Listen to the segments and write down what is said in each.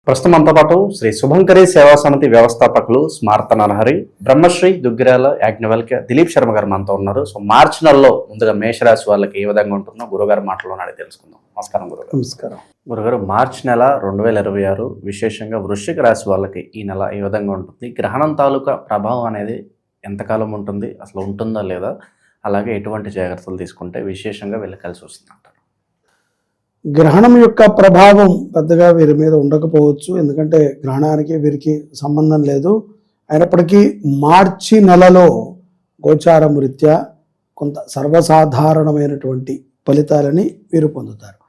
ప్రస్తుతం మనతో పాటు శ్రీ శుభంకరి సేవా సమితి వ్యవస్థాపకులు స్మార్త నరహరి, బ్రహ్మశ్రీ దుగ్గిరాల యాజ్ఞవల్క్య దిలీప్ శర్మ గారు మనతో ఉన్నారు. సో మార్చి నెలలో ముందుగా మేషరాశి వాళ్ళకి ఏ విధంగా ఉంటుందో గురుగారు మాటలోనే తెలుసుకుందాం. నమస్కారం గురుగారు. నమస్కారం గురుగారు, మార్చి నెల 2026 విశేషంగా వృశ్చిక రాశి వాళ్ళకి ఈ నెల ఏ విధంగా ఉంటుంది? గ్రహణం తాలూకా ప్రభావం అనేది ఎంతకాలం ఉంటుంది, అసలు ఉంటుందా లేదా, అలాగే ఎటువంటి జాగ్రత్తలు తీసుకుంటే విశేషంగా వీళ్ళు కలిసి వస్తుంది అంటారు? గ్రహణం యొక్క ప్రభావం పెద్దగా వీరి మీద ఉండకపోవచ్చు, ఎందుకంటే గ్రహణానికి వీరికి సంబంధం లేదు. అయినప్పటికీ మార్చి నెలలో గోచారం రీత్యా కొంత సర్వసాధారణమైనటువంటి ఫలితాలని వీరు పొందుతారు.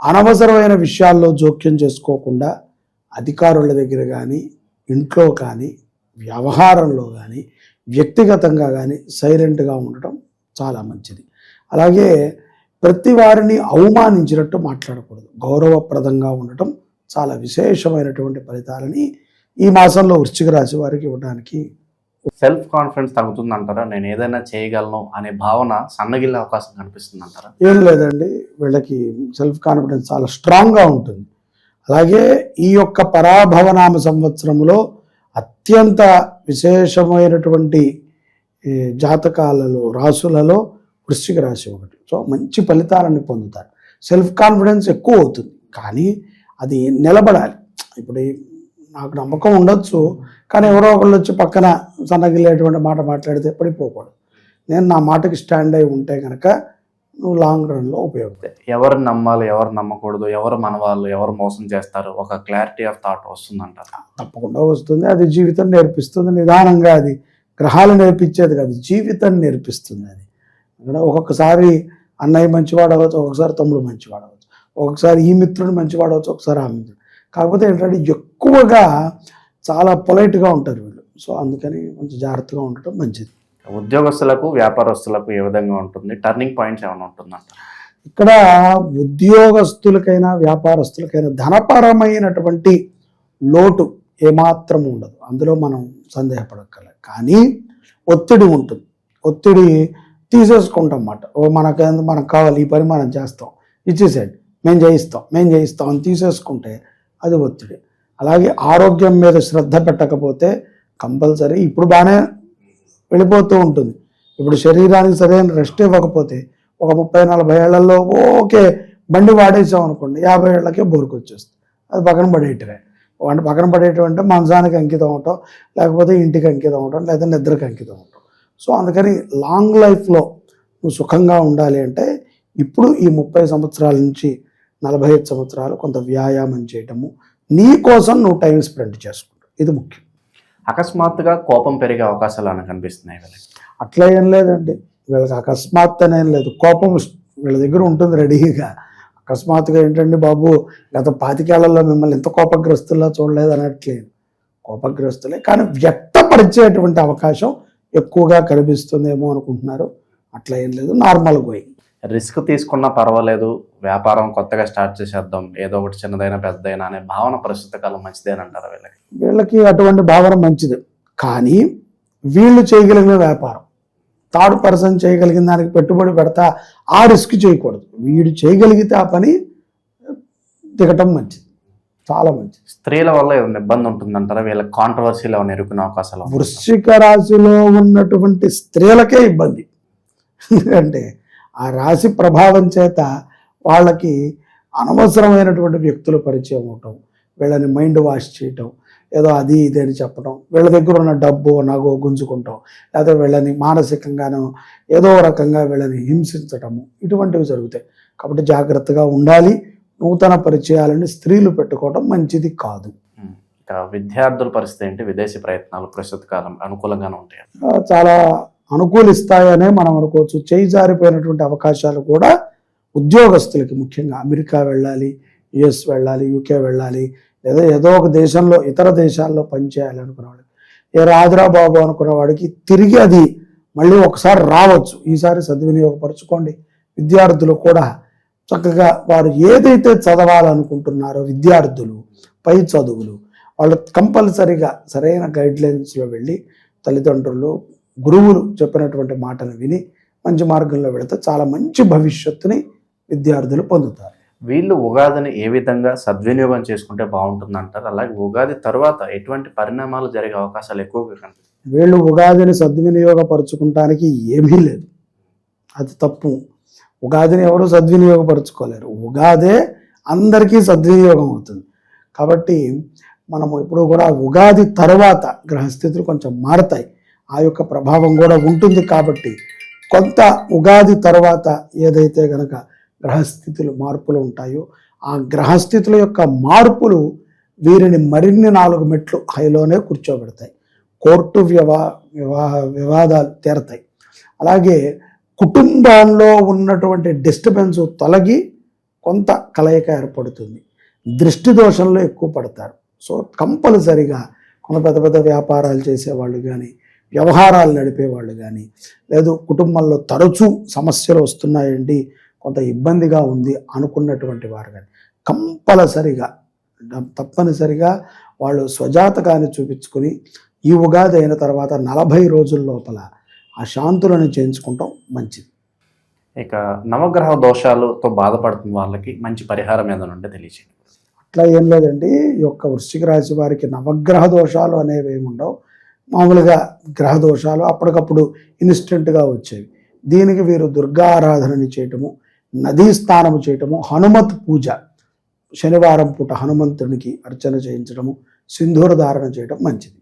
అనవసరమైన విషయాల్లో జోక్యం చేసుకోకుండా అధికారుల దగ్గర కానీ, ఇంట్లో కానీ, వ్యవహారంలో కానీ, వ్యక్తిగతంగా కానీ సైలెంట్గా ఉండటం చాలా మంచిది. అలాగే ప్రతి వారిని అవమానించినట్టు మాట్లాడకూడదు. గౌరవప్రదంగా ఉండటం చాలా విశేషమైనటువంటి ఫలితాలని ఈ మాసంలో వృశ్చిక రాశి వారికి ఇవ్వడానికి. సెల్ఫ్ కాన్ఫిడెన్స్ తగ్గుతుంది అంటారా? నేను ఏదైనా చేయగలను అనే భావన సన్నగిల్లే అవకాశం కనిపిస్తుంది అంటారా? ఏం లేదండి, వీళ్ళకి సెల్ఫ్ కాన్ఫిడెన్స్ చాలా స్ట్రాంగ్గా ఉంటుంది. అలాగే ఈ యొక్క పరాభవనామ సంవత్సరంలో అత్యంత విశేషమైనటువంటి జాతకాలలో, రాసులలో వృశ్చిక రాశి ఒకటి. సో మంచి ఫలితాలను పొందుతారు. సెల్ఫ్ కాన్ఫిడెన్స్ ఎక్కువ అవుతుంది, కానీ అది నిలబడాలి. ఇప్పుడు నాకు నమ్మకం ఉండొచ్చు, కానీ ఎవరో ఒకళ్ళు వచ్చి పక్కన సన్నగిల్లేటువంటి మాట మాట్లాడితే పడిపోకూడదు. నేను నా మాటకి స్టాండ్ అయి ఉంటే కనుక నువ్వు లాంగ్ రన్లో ఉపయోగపడతాయి. ఎవరు నమ్మాలి, ఎవరు నమ్మకూడదు, ఎవరు మన వాళ్ళు, ఎవరు మోసం చేస్తారు, ఒక క్లారిటీ ఆఫ్ థాట్ వస్తుందంటారు? తప్పకుండా వస్తుంది. అది జీవితం నేర్పిస్తుంది. నిదానంగా అది గ్రహాలు నేర్పించేది కాదు, జీవితం నేర్పిస్తుంది. అది ఒక్కొక్కసారి అన్నయ్య మంచివాడు అవ్వచ్చు, ఒక్కొక్కసారి తమ్ముడు మంచివాడు అవ్వచ్చు, ఒక్కొక్కసారి ఈ మిత్రుడు మంచివాడు అవ్వచ్చు, ఒకసారి ఆ మిత్రుడు. కాకపోతే ఏంటంటే ఎక్కువగా చాలా పొలైట్గా ఉంటారు వీళ్ళు. సో అందుకని కొంచెం జాగ్రత్తగా ఉండటం మంచిది. ఉద్యోగస్తులకు, వ్యాపారస్తులకు ఏ విధంగా ఉంటుంది? టర్నింగ్ పాయింట్స్ ఏమైనా ఉంటుందంట? ఇక్కడ ఉద్యోగస్తులకైనా వ్యాపారస్తులకైనా ధనపరమైనటువంటి లోటు ఏమాత్రం ఉండదు, అందులో మనం సందేహపడక్కర్లేదు. కానీ ఒత్తిడి ఉంటుంది. ఒత్తిడి తీసేసుకుంటాం అన్నమాట. మనకు కావాలి, ఈ పని మనం చేస్తాం, ఇచ్చేసాడు, మేము చేయిస్తాం అని తీసేసుకుంటే అది ఒత్తిడి. అలాగే ఆరోగ్యం మీద శ్రద్ధ పెట్టకపోతే కంపల్సరీ ఇప్పుడు బాగానే వెళ్ళిపోతూ ఉంటుంది. ఇప్పుడు శరీరానికి సరైన రెస్ట్ ఇవ్వకపోతే ఒక 30-40 ఏళ్లలో ఓకే బండి వాడేసాం అనుకోండి, 50 ఏళ్ళకే బోరుకు వచ్చేస్తుంది. అది పక్కన పడేయటమే. అంటే పక్కన పడేయటం అంటే మంచానికి అంకితం అవటం, లేకపోతే ఇంటికి అంకితం అవటం, లేదా నిద్రకు అంకితం అవటం. సో అందుకని లాంగ్ లైఫ్లో నువ్వు సుఖంగా ఉండాలి అంటే ఇప్పుడు ఈ 30 సంవత్సరాల నుంచి 45 సంవత్సరాలు కొంత వ్యాయామం చేయటము, నీ కోసం నువ్వు టైం స్పెండ్ చేసుకుంటావు, ఇది ముఖ్యం. అకస్మాత్తుగా కోపం పెరిగే అవకాశాలు అని కనిపిస్తున్నాయి వీళ్ళకి. అట్లా ఏం లేదండి, వీళ్ళకి అకస్మాత్ అనేం లేదు. కోపం వీళ్ళ దగ్గర ఉంటుంది రెడీగా. అకస్మాత్తుగా ఏంటండి బాబు, గత 25 ఏళ్లలో మిమ్మల్ని ఎంత కోపగ్రస్తుల్లా చూడలేదు అనట్లేదు. కోపగ్రస్తులే, కానీ వ్యక్తపరిచేటువంటి అవకాశం ఎక్కువగా కనిపిస్తుందేమో అనుకుంటున్నారు. అట్లా ఏం లేదు, నార్మల్ గోయింగ్. రిస్క్ తీసుకున్నా పర్వాలేదు, వ్యాపారం కొత్తగా స్టార్ట్ చేసేద్దాం, ఏదో ఒకటి చిన్నదైనా పెద్దదైనా అనే భావన ప్రస్తుత కాలం మంచిదేనంటారా వీళ్ళకి? వీళ్ళకి అటువంటి భావన మంచిది, కానీ వీళ్ళు చేయగలిగిన వ్యాపారం థర్డ్ పర్సన్ చేయగలిగిన దానికి పెట్టుబడి పెడతా ఆ రిస్క్ చేయకూడదు. వీడు చేయగలిగితే ఆ పని దిగటం మంచిది, చాలా మంచిది. స్త్రీల వల్ల ఏమైనా ఇబ్బంది ఉంటుందంటారా? వీళ్ళకి కాంట్రవర్సీలు ఏమైనా ఎరుకునే అవకాశాలు? వృశ్చిక రాశిలో ఉన్నటువంటి స్త్రీలకే ఇబ్బంది. ఎందుకంటే ఆ రాశి ప్రభావం చేత వాళ్ళకి అనవసరమైనటువంటి వ్యక్తుల పరిచయం అవటం, వీళ్ళని మైండ్ వాష్ చేయటం, ఏదో అది ఇది అని చెప్పడం, వీళ్ళ దగ్గర ఉన్న డబ్బు నగో గుంజుకుంటాం, లేదా వీళ్ళని మానసికంగానో ఏదో రకంగా వీళ్ళని హింసించటము, ఇటువంటివి జరుగుతాయి. కాబట్టి జాగ్రత్తగా ఉండాలి. నూతన పరిచయాలని స్త్రీలు పెట్టుకోవడం మంచిది కాదు. విద్యార్థుల పరిస్థితి ఏంటి? విదేశీ ప్రయత్నాలు ప్రస్తుత కాలం అనుకూలంగానే ఉంటాయి? చాలా అనుకూలిస్తాయనే మనం అనుకోవచ్చు. చేయి జారిపోయినటువంటి అవకాశాలు కూడా ఉద్యోగస్తులకి, ముఖ్యంగా అమెరికా వెళ్ళాలి, యుఎస్ వెళ్ళాలి, యూకే వెళ్ళాలి, లేదా ఏదో ఒక దేశంలో ఇతర దేశాల్లో పనిచేయాలి అనుకునేవాడికి, ఏ రాదురా బాబు అనుకున్న వాడికి తిరిగి అది మళ్ళీ ఒకసారి రావచ్చు. ఈసారి సద్వినియోగపరచుకోండి. విద్యార్థులు కూడా చక్కగా వారు ఏదైతే చదవాలనుకుంటున్నారో విద్యార్థులు, పై చదువులు, వాళ్ళు కంపల్సరీగా సరైన గైడ్లైన్స్లో వెళ్ళి తల్లిదండ్రులు, గురువులు చెప్పినటువంటి మాటలు విని మంచి మార్గంలో వెళితే చాలా మంచి భవిష్యత్తుని విద్యార్థులు పొందుతారు. వీళ్ళు ఉగాదిని ఏ విధంగా సద్వినియోగం చేసుకుంటే బాగుంటుందంటారు? అలాగే ఉగాది తర్వాత ఎటువంటి పరిణామాలు జరిగే అవకాశాలు ఎక్కువగా కనిపిస్తాయి? వీళ్ళు ఉగాదిని సద్వినియోగపరుచుకుంటానికి ఏమీ లేదు, అది తప్పు. ఉగాదిని ఎవరు సద్వినియోగపరచుకోలేరు, ఉగాదే అందరికీ సద్వినియోగం అవుతుంది. కాబట్టి మనము ఇప్పుడు కూడా ఉగాది తర్వాత గ్రహస్థితులు కొంచెం మారతాయి, ఆ యొక్క ప్రభావం కూడా ఉంటుంది. కాబట్టి కొంత ఉగాది తర్వాత ఏదైతే గనక గ్రహస్థితులు మార్పులు ఉంటాయో ఆ గ్రహస్థితుల యొక్క మార్పులు వీరిని మరిన్ని 4 మెట్లు హైలోనే కూర్చోబెడతాయి. కోర్టు వివాదాలు తీరతాయి. అలాగే కుటుంబాల్లో ఉన్నటువంటి డిస్టర్బెన్స్ తొలగి కొంత కలయిక ఏర్పడుతుంది. దృష్టి దోషంలో ఎక్కువ పడతారు. సో కంపల్సరిగా కొంత పెద్ద పెద్ద వ్యాపారాలు చేసేవాళ్ళు కానీ, వ్యవహారాలు నడిపేవాళ్ళు కానీ, లేదు కుటుంబంలో తరచూ సమస్యలు వస్తున్నాయండి, కొంత ఇబ్బందిగా ఉంది అనుకున్నటువంటి వారు కానీ కంపల్సరిగా తప్పనిసరిగా వాళ్ళు స్వజాతకాన్ని చూపించుకొని ఈ ఉగాది అయిన తర్వాత 40 రోజుల లోపల ఆ శాంతులను చేయించుకుంటాం మంచిది. ఇక నవగ్రహ దోషాలతో బాధపడుతున్న వాళ్ళకి మంచి పరిహారం ఏదైనా ఉంటే తెలియచేయండి. అట్లా ఏం లేదండి, ఈ యొక్క వృశ్చిక రాశి వారికి నవగ్రహ దోషాలు అనేవి ఏమి ఉండవు. మామూలుగా గ్రహ దోషాలు అప్పటికప్పుడు ఇన్స్టెంట్గా వచ్చేవి. దీనికి వీరు దుర్గా ఆరాధనని చేయటము, నదీ స్నానము చేయటము, హనుమత్ పూజ, శనివారం పూట హనుమంతునికి అర్చన చేయించడము, సింధూర ధారణ చేయడం మంచిది.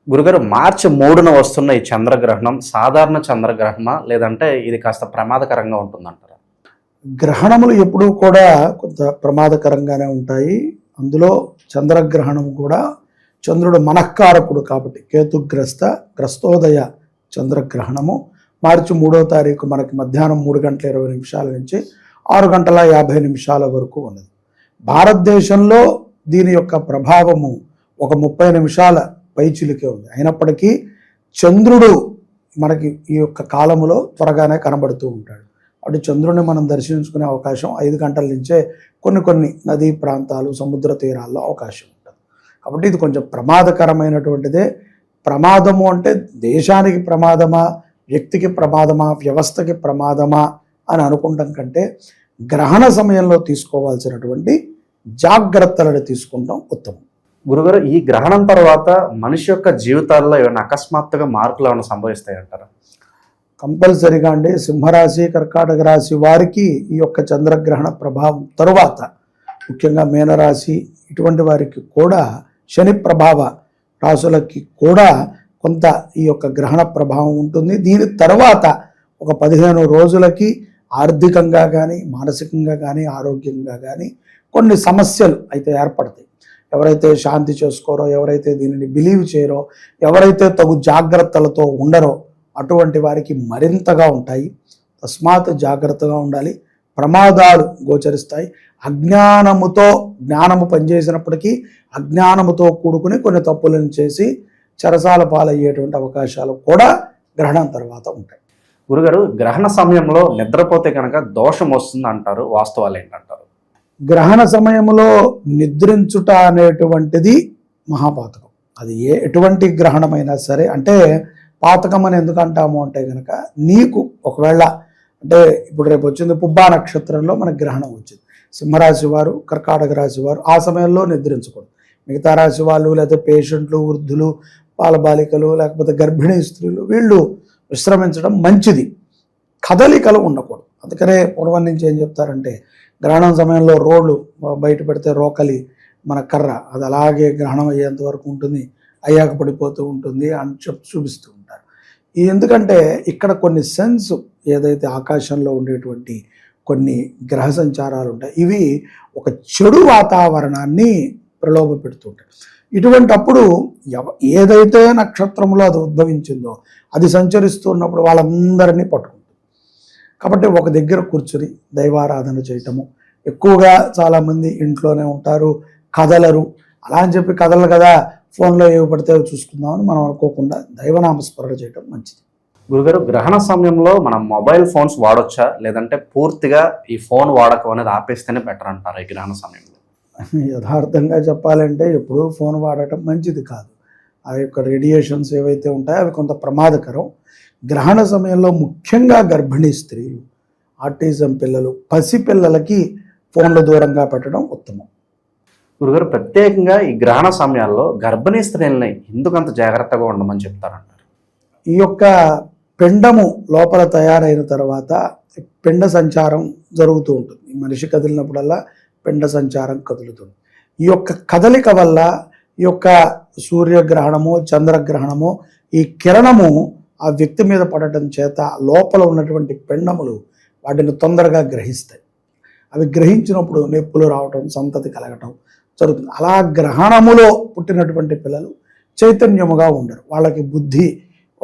గురుగారు, మార్చి 3న వస్తున్న ఈ చంద్రగ్రహణం సాధారణ చంద్రగ్రహణమా, లేదంటే ఇది కాస్త ప్రమాదకరంగా ఉంటుందంటారా? గ్రహణములు ఎప్పుడూ కూడా కొంత ప్రమాదకరంగానే ఉంటాయి. అందులో చంద్రగ్రహణం కూడా చంద్రుడు మనఃకారకుడు కాబట్టి గ్రస్తోదయ చంద్రగ్రహణము మార్చి 3వ తారీఖు మనకి మధ్యాహ్నం 3:20 నుంచి 6:50 వరకు ఉన్నది. భారతదేశంలో దీని యొక్క ప్రభావము ఒక 30 నిమిషాల పైచిలుకే ఉంది. అయినప్పటికీ చంద్రుడు మనకి ఈ యొక్క కాలములో త్వరగానే కనబడుతూ ఉంటాడు. అటు చంద్రుడిని మనం దర్శించుకునే అవకాశం 5 గంటల నుంచే కొన్ని నదీ ప్రాంతాలు, సముద్ర తీరాల్లో అవకాశం ఉంటుంది. కాబట్టి ఇది కొంచెం ప్రమాదకరమైనటువంటిదే. ప్రమాదము అంటే దేశానికి ప్రమాదమా, వ్యక్తికి ప్రమాదమా, వ్యవస్థకి ప్రమాదమా అని అనుకుంటాం కంటే గ్రహణ సమయంలో తీసుకోవాల్సినటువంటి జాగ్రత్తలను తీసుకుంటాం ఉత్తమం. గురుగారు, ఈ గ్రహణం తర్వాత మనిషి యొక్క జీవితాల్లో ఏమైనా అకస్మాత్తుగా మార్పులు ఏమైనా సంభవిస్తాయంటారా? కంపల్సరిగా అండి. సింహరాశి, కర్కాటక రాశి వారికి ఈ యొక్క చంద్రగ్రహణ ప్రభావం తరువాత, ముఖ్యంగా మీనరాశి ఇటువంటి వారికి కూడా, శని ప్రభావ రాశులకి కూడా కొంత ఈ యొక్క గ్రహణ ప్రభావం ఉంటుంది. దీని తర్వాత ఒక 15 రోజులకి ఆర్థికంగా కానీ, మానసికంగా కానీ, ఆరోగ్యంగా కానీ కొన్ని సమస్యలు అయితే ఏర్పడతాయి. ఎవరైతే శాంతి చేసుకోరో, ఎవరైతే దీనిని బిలీవ్ చేయరో, ఎవరైతే తగు జాగ్రత్తలతో ఉండరో అటువంటి వారికి మరింతగా ఉంటాయి. తస్మాత్ జాగ్రత్తగా ఉండాలి. ప్రమాదాలు గోచరిస్తాయి. అజ్ఞానముతో జ్ఞానము పనిచేసినప్పటికీ అజ్ఞానముతో కూడుకుని కొన్ని తప్పులను చేసి చెరసాల పాలయ్యేటువంటి అవకాశాలు కూడా గ్రహణం తర్వాత ఉంటాయి. గురుగారు, గ్రహణ సమయంలో నిద్రపోతే కనుక దోషం వస్తుంది అంటారు, వాస్తవాలు ఏంటంటారు? గ్రహణ సమయంలో నిద్రించుట అనేటువంటిది మహాపాతకం. అది ఎటువంటి గ్రహణమైనా సరే. అంటే పాతకం అని ఎందుకు అంటాము అంటే కనుక, నీకు ఒకవేళ అంటే ఇప్పుడు రేపు వచ్చింది పుబ్బా నక్షత్రంలో మనకు గ్రహణం వచ్చింది. సింహరాశి వారు, కర్కాటక రాశి వారు ఆ సమయంలో నిద్రించకూడదు. మిగతా రాశి వాళ్ళు, లేకపోతే పేషెంట్లు, వృద్ధులు, బాలబాలికలు, లేకపోతే గర్భిణీ స్త్రీలు, వీళ్ళు విశ్రమించడం మంచిది. కదలికలు ఉండకూడదు. అందుకనే పూర్వం నుంచి ఏం చెప్తారంటే, గ్రహణం సమయంలో రోడ్లు బయట పెడితే రోకలి మన కర్ర అది అలాగే గ్రహణం అయ్యేంత వరకు ఉంటుంది, అయ్యాక పడిపోతూ ఉంటుంది అని చూపిస్తూ ఉంటారు. ఎందుకంటే ఇక్కడ కొన్ని సెన్స్ ఏదైతే ఆకాశంలో ఉండేటువంటి కొన్ని గ్రహ సంచారాలు ఉంటాయి, ఇవి ఒక చెడు వాతావరణాన్ని ప్రలోభ పెడుతుంటాయి. ఇటువంటి అప్పుడు ఏదైతే నక్షత్రంలో అది ఉద్భవించిందో అది సంచరిస్తున్నప్పుడు వాళ్ళందరినీ పట్టుకుంటుంది. కాబట్టి ఒక దగ్గర కూర్చుని దైవారాధన చేయటము. ఎక్కువగా చాలామంది ఇంట్లోనే ఉంటారు, కదలరు. అలా అని చెప్పి కదలరు కదా, ఫోన్లో ఏవి పడితే చూసుకుందామని మనం అనుకోకుండా దైవనామస్మరణ చేయటం మంచిది. గురుగారు, గ్రహణ సమయంలో మనం మొబైల్ ఫోన్స్ వాడొచ్చా, లేదంటే పూర్తిగా ఈ ఫోన్ వాడకం అనేది ఆపేస్తేనే బెటర్ అంటారు ఈ గ్రహణ సమయంలో? యథార్థంగా చెప్పాలంటే ఎప్పుడూ ఫోన్ వాడటం మంచిది కాదు. ఆ యొక్క రేడియేషన్స్ ఏవైతే ఉంటాయో అవి కొంత ప్రమాదకరం. గ్రహణ సమయంలో ముఖ్యంగా గర్భిణీ స్త్రీలు, ఆటిజం పిల్లలు, పసిపిల్లలకి ఫోన్లు దూరంగా పెట్టడం ఉత్తమం. గురుగారు, ప్రత్యేకంగా ఈ గ్రహణ సమయాల్లో గర్భిణీ స్త్రీలని ఎందుకు అంత జాగ్రత్తగా ఉండమని చెప్తారంటారు? ఈ యొక్క పిండము లోపల తయారైన తర్వాత పిండ సంచారం జరుగుతూ ఉంటుంది. ఈ మనిషి కదిలినప్పుడల్లా పిండ సంచారం కదులుతుంది. ఈ యొక్క కదలిక వల్ల ఈ యొక్క సూర్యగ్రహణము, చంద్రగ్రహణము, ఈ కిరణము ఆ వ్యక్తి మీద పడటం చేత లోపల ఉన్నటువంటి పిండములు వాటిని తొందరగా గ్రహిస్తాయి. అవి గ్రహించినప్పుడు నొప్పులు రావటం, సంతతి కలగటం జరుగుతుంది. అలా గ్రహణములో పుట్టినటువంటి పిల్లలు చైతన్యముగా ఉండరు. వాళ్ళకి బుద్ధి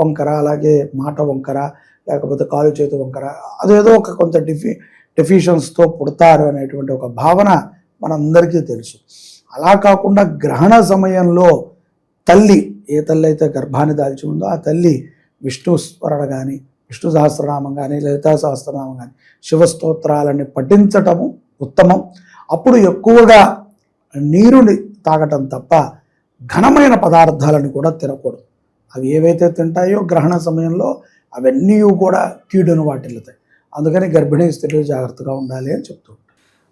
వంకర, అలాగే మాట వంకర, లేకపోతే కాలు చేతి వంకర, అదేదో ఒక కొంత డెఫిషియన్స్తో పుడతారు అనేటువంటి ఒక భావన మనందరికీ తెలుసు. అలా కాకుండా గ్రహణ సమయంలో తల్లి, ఏ తల్లి అయితే గర్భాన్ని దాల్చి ఉందో ఆ తల్లి విష్ణు స్మరణ కానీ, విష్ణు సహస్రనామం కానీ, లలితా సహస్రనామం కానీ, శివస్తోత్రాలని పఠించటము ఉత్తమం. అప్పుడు ఎక్కువగా నీరుని తాగటం తప్ప ఘనమైన పదార్థాలను కూడా తినకూడదు. అవి ఏవైతే తింటాయో గ్రహణ సమయంలో అవన్నీ కూడా కీడును వాటిల్లుతాయి. అందుకని గర్భిణీ స్త్రీలు జాగ్రత్తగా ఉండాలి అని చెప్తూ ఉంటారు.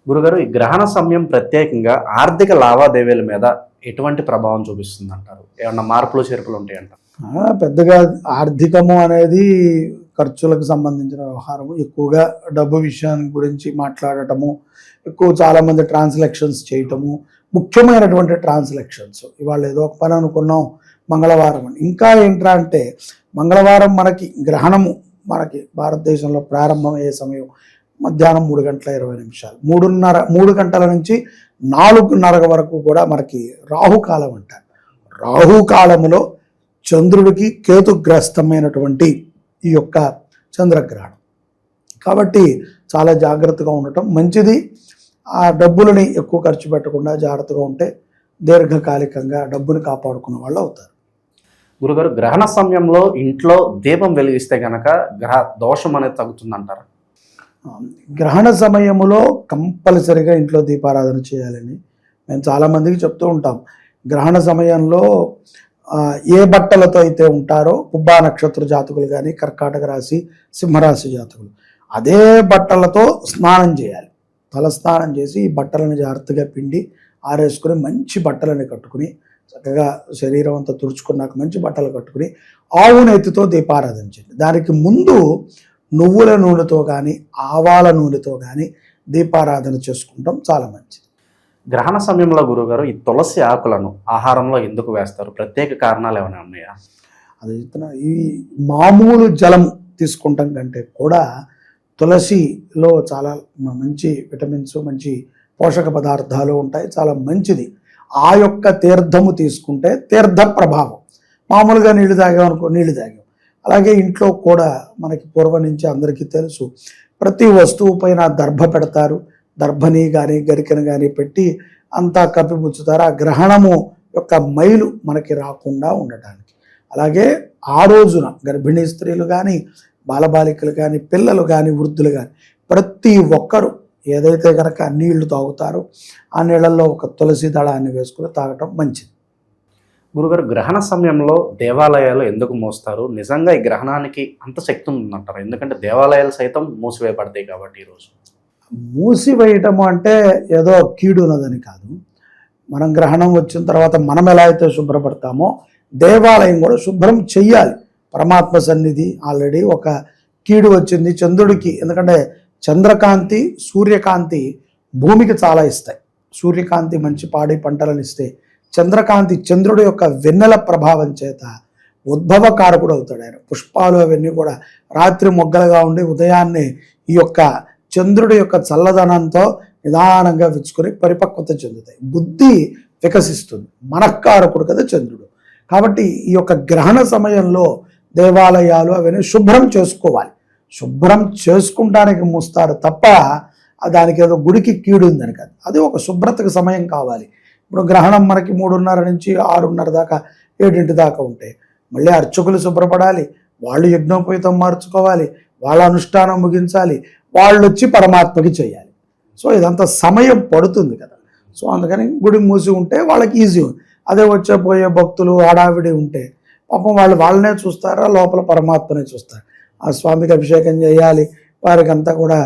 గురుగారు, ఈ గ్రహణ సమయం ప్రత్యేకంగా ఆర్థిక లావాదేవీల మీద ఎటువంటి ప్రభావం చూపిస్తుంది అంటారు? ఏమన్నా మార్పులు చేర్పులు ఉంటాయంటారు? పెద్దగా ఆర్థికము అనేది ఖర్చులకు సంబంధించిన వ్యవహారము. ఎక్కువగా డబ్బు విషయాన్ని గురించి మాట్లాడటము, చాలామంది ట్రాన్సాక్షన్స్ చేయటము, ముఖ్యమైనటువంటి ట్రాన్సాక్షన్స్. ఇవాళ ఏదో ఒక పని అనుకున్నాం మంగళవారం అని. ఇంకా ఏంట్రా అంటే మంగళవారం మనకి గ్రహణము మనకి భారతదేశంలో ప్రారంభమయ్యే సమయం మధ్యాహ్నం 3:20, 3 గంటల నుంచి 4:30 వరకు కూడా మనకి రాహుకాలం అంటారు. రాహుకాలములో చంద్రుడికి కేతుగ్రస్తమైనటువంటి ఈ యొక్క చంద్రగ్రహణం. కాబట్టి చాలా జాగ్రత్తగా ఉండటం మంచిది. ఆ డబ్బులని ఎక్కువ ఖర్చు పెట్టకుండా జాగ్రత్తగా ఉంటే దీర్ఘకాలికంగా డబ్బుని కాపాడుకునే వాళ్ళు అవుతారు. గురుగారు, గ్రహణ సమయంలో ఇంట్లో దీపం వెలిగిస్తే గనక గ్రహ దోషం అనేది తగ్గుతుందంటారు? గ్రహణ సమయంలో కంపల్సరిగా ఇంట్లో దీపారాధన చేయాలని మేము చాలామందికి చెప్తూ ఉంటాం. గ్రహణ సమయంలో ఏ బట్టలతో అయితే ఉంటారో పుబ్బా నక్షత్ర జాతకులు కానీ, కర్కాటక రాశి, సింహరాశి జాతకులు అదే బట్టలతో స్నానం చేయాలి. తల స్నానం చేసి ఈ బట్టలను జాగ్రత్తగా పిండి ఆరేసుకుని మంచి బట్టలని కట్టుకుని చక్కగా శరీరం అంతా తుడుచుకున్నాక మంచి బట్టలు కట్టుకుని ఆవు నెత్తితో దీపారాధన చేయండి. దానికి ముందు నువ్వుల నూనెతో కానీ, ఆవాల నూనెతో కానీ దీపారాధన చేసుకుంటాం, చాలా మంచిది. గ్రహణ సమయంలో గురుగారు, ఈ తులసి ఆకులను ఆహారంలో ఎందుకు వేస్తారు? ప్రత్యేక కారణాలు ఏమైనా ఉన్నాయా? అది ఈ మామూలు జలం తీసుకుంటాం కంటే కూడా తులసిలో చాలా మంచి విటమిన్స్, మంచి పోషక పదార్థాలు ఉంటాయి, చాలా మంచిది. ఆ యొక్క తీర్థము తీసుకుంటే తీర్థ ప్రభావం. మామూలుగా నీళ్లు తాగామనుకో నీళ్లు తాగాం. అలాగే ఇంట్లో కూడా మనకి పూర్వం నుంచి అందరికీ తెలుసు, ప్రతి వస్తువు పైన దర్భ పెడతారు. దర్భని కానీ గరికను కానీ పెట్టి అంతా కప్పిపుచ్చుతారు, ఆ గ్రహణము యొక్క మైలు మనకి రాకుండా ఉండటానికి. అలాగే ఆ రోజున గర్భిణీ స్త్రీలు కానీ, బాలబాలికలు కానీ, పిల్లలు కానీ, వృద్ధులు కానీ ప్రతి ఒక్కరూ ఏదైతే కనుక నీళ్లు తాగుతారో ఆ నీళ్ళల్లో ఒక తులసి దళాన్ని వేసుకుని తాగటం మంచిది. గురుగారు, గ్రహణ సమయంలో దేవాలయాలు ఎందుకు మూస్తారు? నిజంగా ఈ గ్రహణానికి అంత శక్తి ఉందంటారు? ఎందుకంటే దేవాలయాలు సైతం మూసివేయబడతాయి కాబట్టి. ఈరోజు మూసివేయటము అంటే ఏదో కీడు ఉన్నదని కాదు. మనం గ్రహణం వచ్చిన తర్వాత మనం ఎలా అయితే శుభ్రపడతామో దేవాలయం కూడా శుభ్రం చెయ్యాలి. పరమాత్మ సన్నిధి ఆల్రెడీ ఒక కీడు వచ్చింది చంద్రుడికి. ఎందుకంటే చంద్రకాంతి, సూర్యకాంతి భూమికి చాలా ఇస్తాయి. సూర్యకాంతి మంచి పాడి పంటలను ఇస్తే, చంద్రకాంతి చంద్రుడి యొక్క వెన్నెల ప్రభావం చేత ఉద్భవకారకుడు అవుతాడు ఆయన. పుష్పాలు అవన్నీ కూడా రాత్రి మొగ్గలుగా ఉండి ఉదయాన్నే ఈ యొక్క చంద్రుడి యొక్క చల్లదనంతో నిదానంగా విచ్చుకొని పరిపక్వత చెందుతాయి. బుద్ధి వికసిస్తుంది. మనఃకారకుడు కదా చంద్రుడు. కాబట్టి ఈ యొక్క గ్రహణ సమయంలో దేవాలయాలు అవన్నీ శుభ్రం చేసుకోవాలి. శుభ్రం చేసుకుంటానికి మూస్తారు తప్ప దానికి ఏదో గుడికి కీడు ఉందని కాదు. అది ఒక శుభ్రతకు సమయం కావాలి. ఇప్పుడు గ్రహణం మనకి 3:30 నుంచి 6:30 దాకా 7 దాకా ఉంటే మళ్ళీ అర్చకులు శుభ్రపడాలి, వాళ్ళు యజ్ఞోపేతం మార్చుకోవాలి, వాళ్ళ అనుష్ఠానం ముగించాలి, వాళ్ళు వచ్చి పరమాత్మకి చేయాలి. సో ఇదంతా సమయం పడుతుంది కదా. సో అందుకని గుడి మూసి ఉంటే వాళ్ళకి ఈజీ. అదే వచ్చే పోయే భక్తులు హడావిడి ఉంటే పాపం వాళ్ళనే చూస్తారా, లోపల పరమాత్మనే చూస్తారు. ఆ స్వామికి అభిషేకం చేయాలి, వారికి అంతా కూడా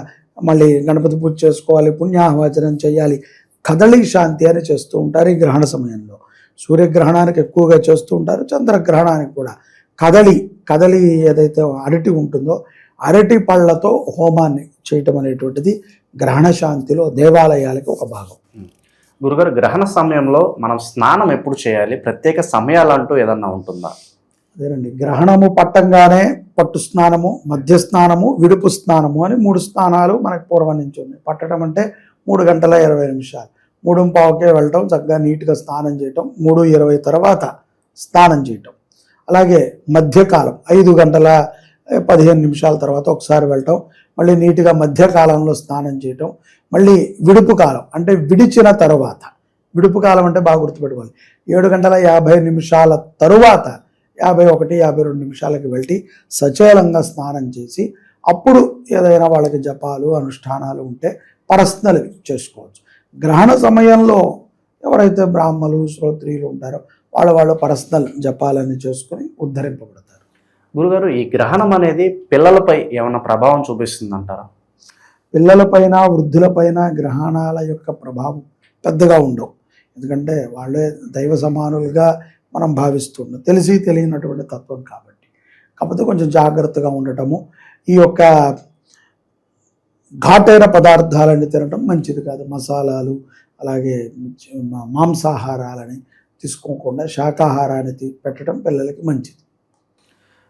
మళ్ళీ గణపతి పూజ చేసుకోవాలి, పుణ్యాహవచనం చేయాలి, కదలి శాంతి అని చేస్తూ ఉంటారు ఈ గ్రహణ సమయంలో. సూర్యగ్రహణానికి ఎక్కువగా చేస్తూ ఉంటారు, చంద్రగ్రహణానికి కూడా కదలి ఏదైతే అరటి ఉంటుందో అరటి పళ్ళతో హోమాన్ని చేయటం అనేటువంటిది గ్రహణ శాంతిలో దేవాలయాలకి ఒక భాగం. గురుగారు, గ్రహణ సమయంలో మనం స్నానం ఎప్పుడు చేయాలి? ప్రత్యేక సమయాలు అంటూ ఏదన్నా ఉంటుందా? అదేనండి, గ్రహణము పట్టంగానే పట్టు స్నానము, మధ్య స్నానము, విడుపు స్నానము అని 3 స్నానాలు మనకు పూర్వం నుంచి ఉన్నాయి. పట్టడం అంటే 3 గంటల 20 నిమిషాలు, 3:15కే వెళ్ళటం, చక్కగా నీట్గా స్నానం చేయటం, 3:20 తర్వాత స్నానం చేయటం. అలాగే మధ్యకాలం 5 గంటల 15 నిమిషాల తర్వాత ఒకసారి వెళ్ళటం, మళ్ళీ నీట్గా మధ్యకాలంలో స్నానం చేయటం. మళ్ళీ విడుపు కాలం అంటే విడిచిన తర్వాత, విడుపు కాలం అంటే బాగా గుర్తుపెట్టుకోవాలి, 7 గంటల 50 నిమిషాల తరువాత 51, 52 నిమిషాలకి వెళ్ళి సచలంగా స్నానం చేసి అప్పుడు ఏదైనా వాళ్ళకి జపాలు అనుష్ఠానాలు ఉంటే పర్సనల్ చేసుకోవచ్చు. గ్రహణ సమయంలో ఎవరైతే బ్రాహ్మలు శ్రోత్రియులు ఉంటారో వాళ్ళు పర్సనల్ జపాలని చేసుకొని ఉద్ధరింపబడతారు. గురుగారు, ఈ గ్రహణం అనేది పిల్లలపై ఏమైనా ప్రభావం చూపిస్తుందంటారా? పిల్లలపైన వృద్ధులపైన గ్రహణాల యొక్క ప్రభావం పెద్దగా ఉండవు, ఎందుకంటే వాళ్ళే దైవ సమానులుగా మనం భావిస్తున్నాం, తెలిసి తెలియనటువంటి తత్వం కాబట్టి. కాకపోతే కొంచెం జాగ్రత్తగా ఉండటము, ఈ యొక్క ఘాటైన పదార్థాలని తినటం మంచిది కాదు. మసాలాలు అలాగే మాంసాహారాలని తీసుకోకుండా శాకాహారాన్ని పెట్టడం పిల్లలకి మంచిది.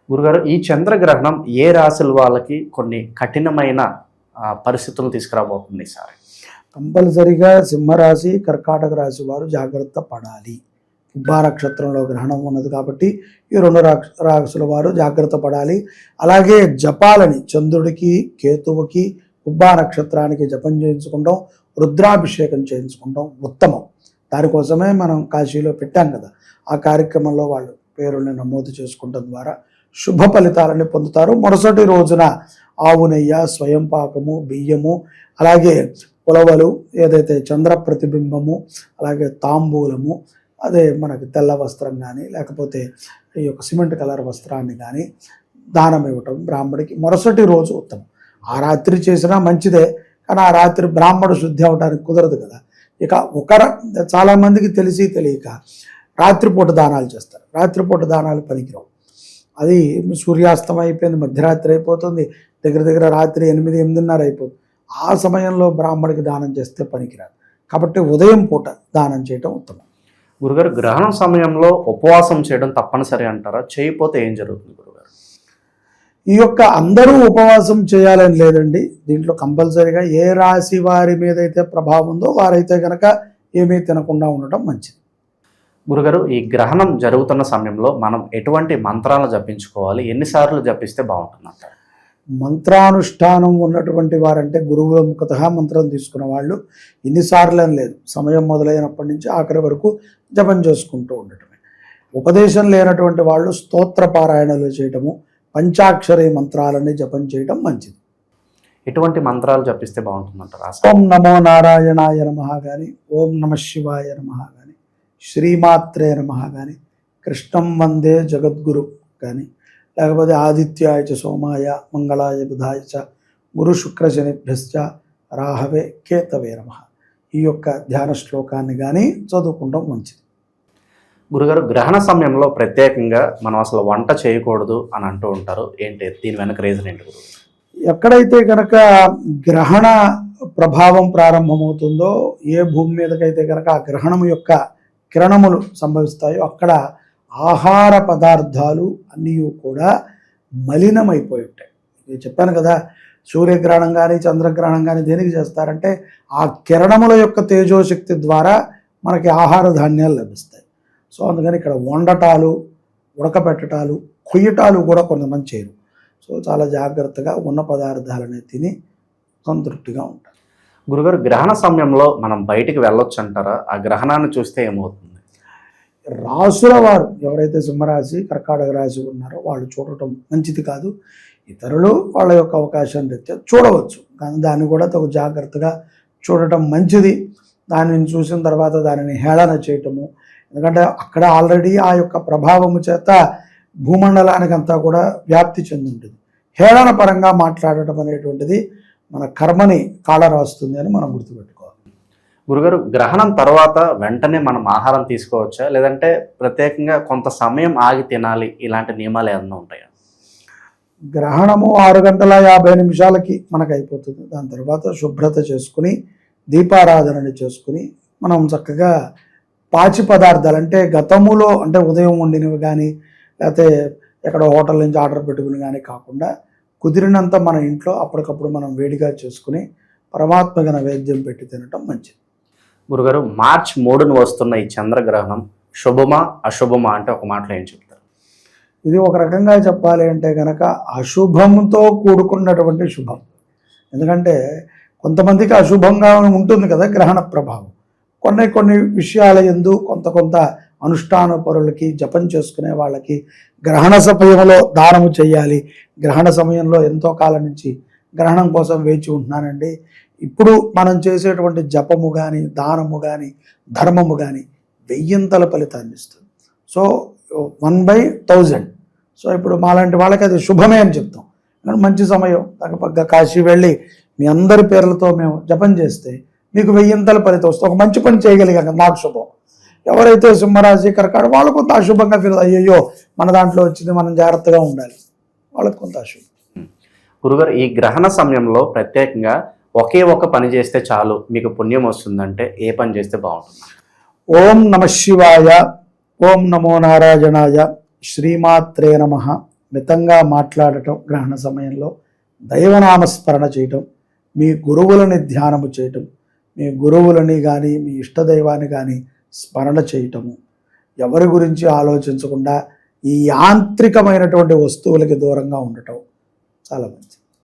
గురుగారు, ఈ చంద్రగ్రహణం ఏ రాశుల వాళ్ళకి కొన్ని కఠినమైన పరిస్థితులు తీసుకురాబోతుంది సార్? కంపల్సరిగా సింహరాశి, కర్కాటక రాశి వారు జాగ్రత్త పడాలి. ఉబ్బా నక్షత్రంలో గ్రహణం ఉన్నది కాబట్టి ఈ 2 రాశుల వారు జాగ్రత్త పడాలి. అలాగే జపాలని చంద్రుడికి, కేతువుకి, ఉబ్బా నక్షత్రానికి జపం చేయించుకుంటాం, రుద్రాభిషేకం చేయించుకుంటాం ఉత్తమం. దానికోసమే మనం కాశీలో పెట్టాం కదా, ఆ కార్యక్రమంలో వాళ్ళు పేరుని నమోదు చేసుకోవడం ద్వారా శుభ ఫలితాలని పొందుతారు. మరుసటి రోజున ఆవు నెయ్య, స్వయం పాకము, బియ్యము, అలాగే ఉలవలు, ఏదైతే చంద్ర ప్రతిబింబము, అలాగే తాంబూలము, అదే మనకి తెల్ల వస్త్రం కానీ లేకపోతే ఈ యొక్క సిమెంట్ కలర్ వస్త్రాన్ని కానీ దానం ఇవ్వటం బ్రాహ్మడికి మరుసటి రోజు ఉత్తమం. ఆ రాత్రి చేసినా మంచిదే, కానీ ఆ రాత్రి బ్రాహ్మడు శుద్ధి అవడానికి కుదరదు కదా. ఇక చాలామందికి తెలిసి తెలియక రాత్రిపూట దానాలు చేస్తారు. రాత్రిపూట దానాలు పనికిరావు. అది సూర్యాస్తమయం అయిపోయింది, మధ్యరాత్రి అయిపోతుంది, దగ్గర రాత్రి 8, 8:30 అయిపోతుంది. ఆ సమయంలో బ్రాహ్మడికి దానం చేస్తే పనికిరాదు. కాబట్టి ఉదయం పూట దానం చేయటం ఉత్తమం. గురుగారు, గ్రహణం సమయంలో ఉపవాసం చేయడం తప్పనిసరి అంటారా? చేయకపోతే ఏం జరుగుతుంది గురుగారు? ఈ యొక్క అందరూ ఉపవాసం చేయాలని లేదండి. దీంట్లో కంపల్సరీగా ఏ రాశి వారి మీద అయితే ప్రభావం ఉందో వారైతే కనుక ఏమీ తినకుండా ఉండటం మంచిది. గురుగారు, ఈ గ్రహణం జరుగుతున్న సమయంలో మనం ఎటువంటి మంత్రాలను జపించుకోవాలి? ఎన్నిసార్లు జపిస్తే బాగుంటుందంటారు? మంత్రానుష్ఠానం ఉన్నటువంటి వారంటే గురువు ముఖతః మంత్రం తీసుకున్న వాళ్ళు ఇన్నిసార్లు అని లేదు, సమయం మొదలైనప్పటి నుంచి ఆఖరి వరకు జపం చేసుకుంటూ ఉండటమే. ఉపదేశం లేనటువంటి వాళ్ళు స్తోత్ర పారాయణలు చేయటము, పంచాక్షరి మంత్రాలని జపం చేయటం మంచిది. ఎటువంటి మంత్రాలు జపిస్తే బాగుంటుందంటారు? ఓం నమో నారాయణాయ నమః కానీ, ఓం నమ శివాయ నమః కానీ, శ్రీమాత్రే నమః కానీ, కృష్ణం వందే జగద్గురు కానీ, లేకపోతే ఆదిత్యాయ చ సోమాయ మంగళాయ బుధాయ చ గురు శుక్ర శనిభ్యశ్చ రాహవే కేతవే నమః, ఈ యొక్క ధ్యాన శ్లోకాన్ని కానీ చదువుకుంటాం మంచిది. గురుగారు, గ్రహణ సమయంలో ప్రత్యేకంగా మనం అసలు వంట చేయకూడదు అని అంటూ ఉంటారు, ఏంటి దీని వెనక రీజన్ ఏంటి గురువు? ఎక్కడైతే కనుక గ్రహణ ప్రభావం ప్రారంభమవుతుందో, ఏ భూమి మీదకైతే కనుక ఆ గ్రహణం యొక్క కిరణములు సంభవిస్తాయో అక్కడ ఆహార పదార్థాలు అన్నీ కూడా మలినమైపోయి ఉంటాయి. నేను చెప్పాను కదా, సూర్యగ్రహణం కానీ చంద్రగ్రహణం కానీ దేనికి చేస్తారంటే ఆ కిరణముల యొక్క తేజోశక్తి ద్వారా మనకి ఆహార ధాన్యాలు లభిస్తాయి. సో అందుకని ఇక్కడ వండటాలు, ఉడకబెట్టటాలు, కొయ్యటాలు కూడా కొంతమంది చేయరు. సో చాలా జాగ్రత్తగా ఉన్న పదార్థాలని తిని సంతృప్తిగా ఉంటారు. గురుగారు, గ్రహణ సమయంలో మనం బయటికి వెళ్ళొచ్చు అంటారా? ఆ గ్రహణాన్ని చూస్తే ఏమవుతుంది? రాసుల వారు ఎవరైతే సింహరాశి, కర్కాటక రాశి ఉన్నారో వాళ్ళు చూడటం మంచిది కాదు. ఇతరులు వాళ్ళ యొక్క అవకాశాన్ని రీత్యా చూడవచ్చు, కానీ దాన్ని కూడా తగు జాగ్రత్తగా చూడటం మంచిది. దానిని చూసిన తర్వాత దానిని హేళన చేయటము, ఎందుకంటే అక్కడ ఆల్రెడీ ఆ యొక్క ప్రభావము చేత భూమండలానికి అంతా కూడా వ్యాప్తి చెంది ఉంటుంది. హేళన పరంగా మాట్లాడటం అనేటువంటిది మన కర్మని కాళ రాస్తుంది అని మనం గుర్తుపెట్టుకోవాలి. గురుగారు, గ్రహణం తర్వాత వెంటనే మనం ఆహారం తీసుకోవచ్చా, లేదంటే ప్రత్యేకంగా కొంత సమయం ఆగి తినాలి, ఇలాంటి నియమాలు ఏమన్నా ఉంటాయా? గ్రహణము 6 గంటల 50 నిమిషాలకి మనకు అయిపోతుంది. దాని తర్వాత శుభ్రత చేసుకుని దీపారాధనని చేసుకుని మనం చక్కగా పాచి పదార్థాలు అంటే గతములో అంటే ఉదయం వండినవి కానీ లేకపోతే ఎక్కడ హోటల్ నుంచి ఆర్డర్ పెట్టుకుని కానీ కాకుండా కుదిరినంత మన ఇంట్లో అప్పటికప్పుడు మనం వేడిగా చేసుకుని పరమాత్మగా నైవేద్యం పెట్టి తినటం మంచిది. గురుగారు, మార్చి 3న వస్తున్న ఈ చంద్రగ్రహణం శుభమా అశుభమా అంటే ఒక మాటలో ఏం చెప్తారు? ఇది ఒక రకంగా చెప్పాలి అంటే కనుక అశుభంతో కూడుకున్నటువంటి శుభం. ఎందుకంటే కొంతమందికి అశుభంగా ఉంటుంది కదా గ్రహణ ప్రభావం. కొన్ని విషయాల యందు కొంత అనుష్ఠాన పరులకి, జపం చేసుకునే వాళ్ళకి గ్రహణ సమయంలో దానము చేయాలి. గ్రహణ సమయంలో ఎంతో కాలం నుంచి గ్రహణం కోసం వేచి ఉంటున్నానండి. ఇప్పుడు మనం చేసేటువంటి జపము కానీ, దానము కానీ, ధర్మము కానీ 1000 ఫలితాన్ని ఇస్తుంది. సో 1/1000. సో ఇప్పుడు మాలాంటి వాళ్ళకి అది శుభమే అని చెప్తాం. మంచి సమయం తగ్గ కాశీ వెళ్ళి మీ అందరి పేర్లతో మేము జపం చేస్తే మీకు 1000 ఫలితం వస్తుంది. ఒక మంచి పని చేయగలిగాక మాకు శుభం. ఎవరైతే సింహరాశి, కర్కాటక వాళ్ళు కొంత అశుభంగా ఫీల్ అయ్యో మన దాంట్లో వచ్చింది, మనం జాగ్రత్తగా ఉండాలి, వాళ్ళకి కొంత అశుభం. గురుగారు, ఈ గ్రహణ సమయంలో ప్రత్యేకంగా ఒకే ఒక పని చేస్తే చాలు మీకు పుణ్యం వస్తుందంటే ఏ పని చేస్తే బాగుంటుంది? ఓం నమ శివాయ, ఓం నమో నారాయణాయ, శ్రీమాత్రే నమః. మితంగా మాట్లాడటం గ్రహణ సమయంలో, దైవనామస్మరణ చేయటం, మీ గురువులని ధ్యానము చేయటం, మీ గురువులని కానీ మీ ఇష్టదైవాన్ని కానీ స్మరణ చేయటము, ఎవరి గురించి ఆలోచించకుండా ఈ యాంత్రికమైనటువంటి వస్తువులకి దూరంగా ఉండటం చాలా మంచిది.